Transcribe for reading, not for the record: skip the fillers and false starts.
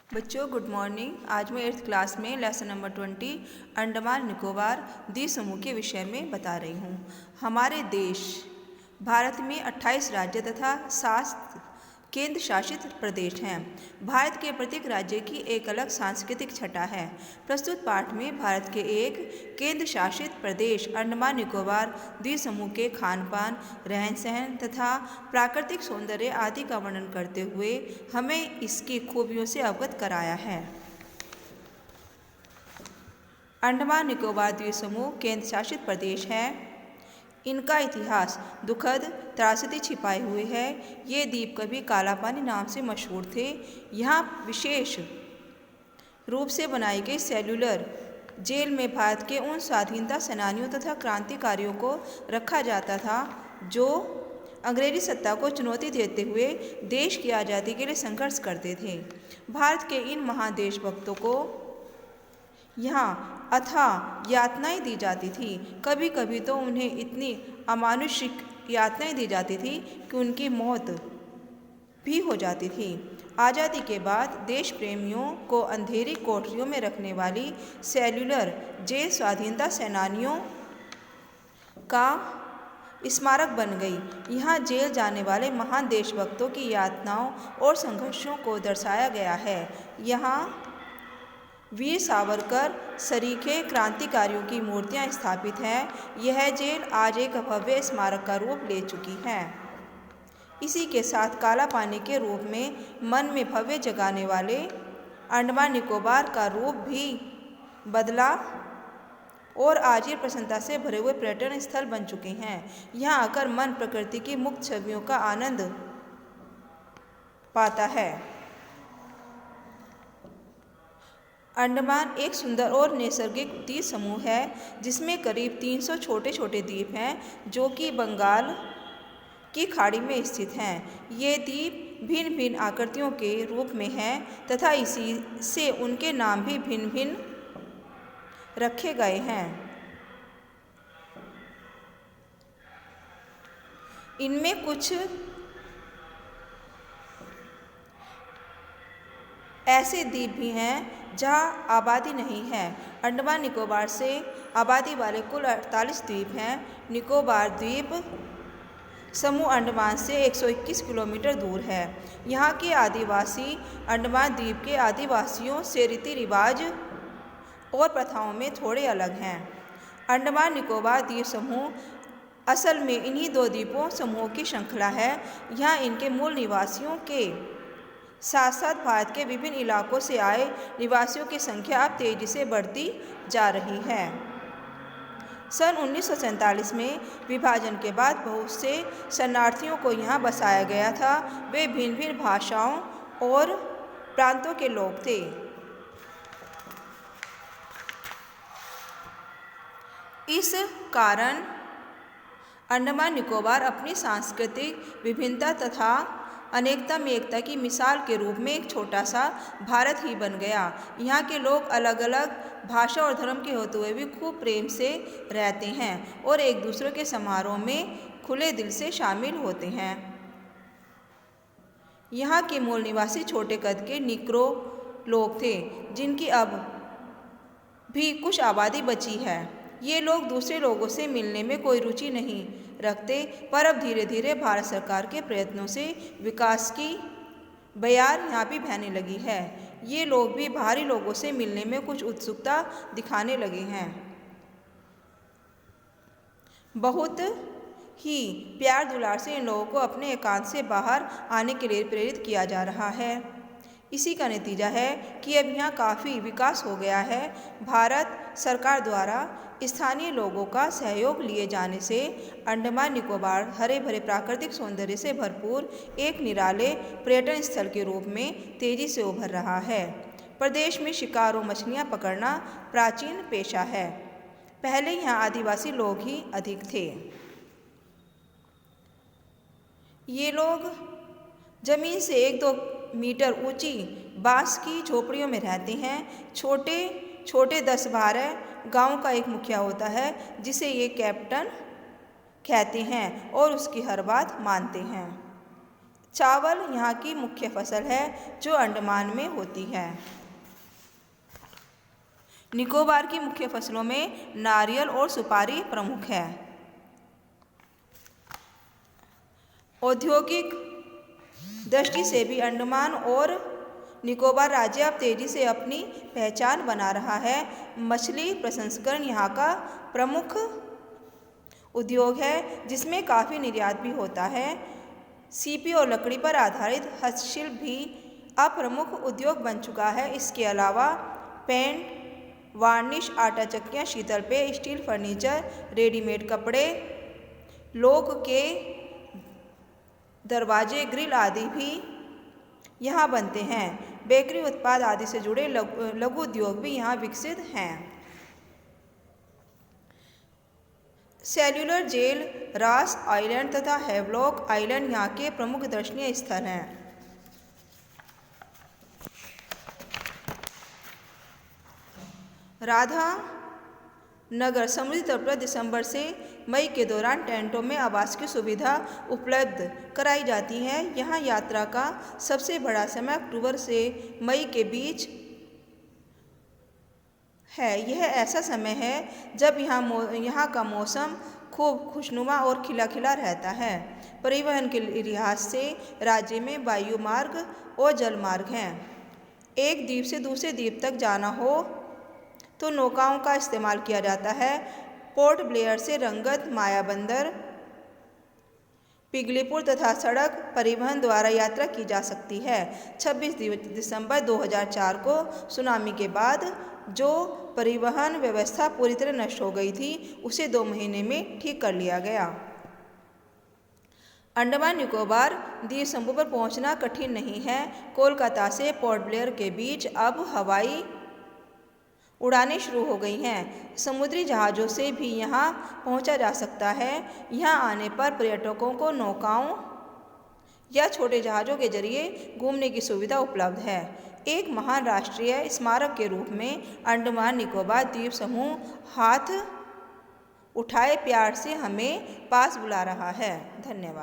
बच्चों good morning. आज मैं 8th क्लास में लेसन नंबर 20 अंडमान निकोबार द्वीप समूह के विषय में बता रही हूँ। हमारे देश भारत में 28 राज्य तथा 7 केंद्र शासित प्रदेश हैं। भारत के प्रत्येक राज्य की एक अलग सांस्कृतिक छटा है। प्रस्तुत पाठ में भारत के एक केंद्र शासित प्रदेश अंडमान निकोबार द्वीप समूह के खान पान, रहन सहन तथा प्राकृतिक सौंदर्य आदि का वर्णन करते हुए हमें इसकी खूबियों से अवगत कराया है। अंडमान निकोबार द्वीप समूह केंद्र शासित प्रदेश है। इनका इतिहास दुखद त्रासदी छिपाए हुए है। ये द्वीप कभी काला पानी नाम से मशहूर थे। यहाँ विशेष रूप से बनाई गई सेल्युलर जेल में भारत के उन स्वाधीनता सेनानियों तथा क्रांतिकारियों को रखा जाता था जो अंग्रेजी सत्ता को चुनौती देते हुए देश की आज़ादी के लिए संघर्ष करते थे। भारत के इन महान देशभक्तों को यहाँ अथाह यातनाएं दी जाती थी। कभी कभी तो उन्हें इतनी अमानुषिक यातनाएं दी जाती थी कि उनकी मौत भी हो जाती थी। आज़ादी के बाद देश प्रेमियों को अंधेरी कोठरियों में रखने वाली सेल्युलर जेल स्वाधीनता सेनानियों का स्मारक बन गई। यहाँ जेल जाने वाले महान देशभक्तों की यातनाओं और संघर्षों को दर्शाया गया है। यहाँ वीर सावरकर सरीखे क्रांतिकारियों की मूर्तियां स्थापित हैं। यह जेल आज एक भव्य स्मारक का रूप ले चुकी है। इसी के साथ काला पानी के रूप में मन में भव्य जगाने वाले अंडमान निकोबार का रूप भी बदला और आज ये प्रसन्नता से भरे हुए पर्यटन स्थल बन चुके हैं। यहाँ आकर मन प्रकृति की मुक्त छवियों का आनंद पाता है। अंडमान एक सुंदर और नैसर्गिक द्वीप समूह है जिसमें करीब 300 छोटे छोटे द्वीप हैं जो कि बंगाल की खाड़ी में स्थित हैं। ये द्वीप भिन्न भिन्न आकृतियों के रूप में हैं तथा इसी से उनके नाम भी भिन्न भिन्न रखे गए हैं। इनमें कुछ ऐसे द्वीप भी हैं जहाँ आबादी नहीं है। अंडमान निकोबार से आबादी वाले कुल 48 द्वीप हैं। निकोबार द्वीप समूह अंडमान से 121 किलोमीटर दूर है। यहाँ के आदिवासी अंडमान द्वीप के आदिवासियों से रीति रिवाज और प्रथाओं में थोड़े अलग हैं। अंडमान निकोबार द्वीप समूह असल में इन्हीं दो द्वीपों समूहों की श्रृंखला है। यहाँ इनके मूल निवासियों के साथ साथ भारत के विभिन्न इलाकों से आए निवासियों की संख्या अब तेजी से बढ़ती जा रही है। सन 1947 में विभाजन के बाद बहुत से शरणार्थियों को यहाँ बसाया गया था। वे भिन्न भिन्न भाषाओं और प्रांतों के लोग थे। इस कारण अंडमान निकोबार अपनी सांस्कृतिक विभिन्नता तथा अनेकता में एकता की मिसाल के रूप में एक छोटा सा भारत ही बन गया। यहाँ के लोग अलग अलग भाषा और धर्म के होते हुए भी खूब प्रेम से रहते हैं और एक दूसरे के समारोह में खुले दिल से शामिल होते हैं। यहाँ के मूल निवासी छोटे कद के निग्रो लोग थे जिनकी अब भी कुछ आबादी बची है। ये लोग दूसरे लोगों से मिलने में कोई रुचि नहीं रखते, पर अब धीरे धीरे भारत सरकार के प्रयत्नों से विकास की बयार यहाँ भी बहने लगी है। ये लोग भी बाहरी लोगों से मिलने में कुछ उत्सुकता दिखाने लगे हैं। बहुत ही प्यार दुलार से इन लोगों को अपने एकांत से बाहर आने के लिए प्रेरित किया जा रहा है। इसी का नतीजा है कि अब यहाँ काफ़ी विकास हो गया है। भारत सरकार द्वारा स्थानीय लोगों का सहयोग लिए जाने से अंडमान निकोबार हरे भरे प्राकृतिक सौंदर्य से भरपूर एक निराले पर्यटन स्थल के रूप में तेजी से उभर रहा है। प्रदेश में शिकार और मछलियाँ पकड़ना प्राचीन पेशा है। पहले यहाँ आदिवासी लोग ही अधिक थे। ये लोग जमीन से 1-2 मीटर ऊंची बांस की झोपड़ियों में रहते हैं। छोटे छोटे 10-12 गांव का एक मुखिया होता है जिसे ये कैप्टन कहते हैं और उसकी हर बात मानते हैं। चावल यहाँ की मुख्य फसल है जो अंडमान में होती है। निकोबार की मुख्य फसलों में नारियल और सुपारी प्रमुख है। औद्योगिक दृष्टि से भी अंडमान और निकोबार राज्य अब तेजी से अपनी पहचान बना रहा है। मछली प्रसंस्करण यहाँ का प्रमुख उद्योग है, जिसमें काफ़ी निर्यात भी होता है। सीपी और लकड़ी पर आधारित हस्तशिल्प भी अब प्रमुख उद्योग बन चुका है। इसके अलावा पेंट, वार्निश, आटा चक्कियाँ, शीतल पेय, स्टील फर्नीचर, रेडीमेड कपड़े, लोक के दरवाजे, ग्रिल आदि भी यहाँ बनते हैं। बेकरी उत्पाद आदि से जुड़े लघु उद्योग भी यहाँ विकसित हैं। सेल्युलर जेल, रास आइलैंड तथा हैवलॉक आइलैंड यहाँ के प्रमुख दर्शनीय स्थल हैं। राधा नगर समुद्री तट पर दिसंबर से मई के दौरान टेंटों में आवास की सुविधा उपलब्ध कराई जाती है। यहाँ यात्रा का सबसे बड़ा समय अक्टूबर से मई के बीच है। यह ऐसा समय है जब यहाँ का मौसम खूब खुशनुमा और खिला खिला रहता है। परिवहन के लिहाज से राज्य में वायु मार्ग और जल मार्ग हैं। एक द्वीप से दूसरे द्वीप तक जाना हो तो नौकाओं का इस्तेमाल किया जाता है। पोर्ट ब्लेयर से रंगत, मायाबंदर, पिगलीपुर तथा सड़क परिवहन द्वारा यात्रा की जा सकती है। 26 दिसंबर 2004 को सुनामी के बाद जो परिवहन व्यवस्था पूरी तरह नष्ट हो गई थी, उसे 2 महीने में ठीक कर लिया गया। अंडमान निकोबार द्वीप समूह पर पहुंचना कठिन नहीं है। कोलकाता से पोर्ट ब्लेयर के बीच अब हवाई उड़ानें शुरू हो गई हैं। समुद्री जहाज़ों से भी यहाँ पहुँचा जा सकता है। यहाँ आने पर पर्यटकों को नौकाओं या छोटे जहाज़ों के जरिए घूमने की सुविधा उपलब्ध है। एक महान राष्ट्रीय स्मारक के रूप में अंडमान निकोबार द्वीप समूह हाथ उठाए प्यार से हमें पास बुला रहा है। धन्यवाद।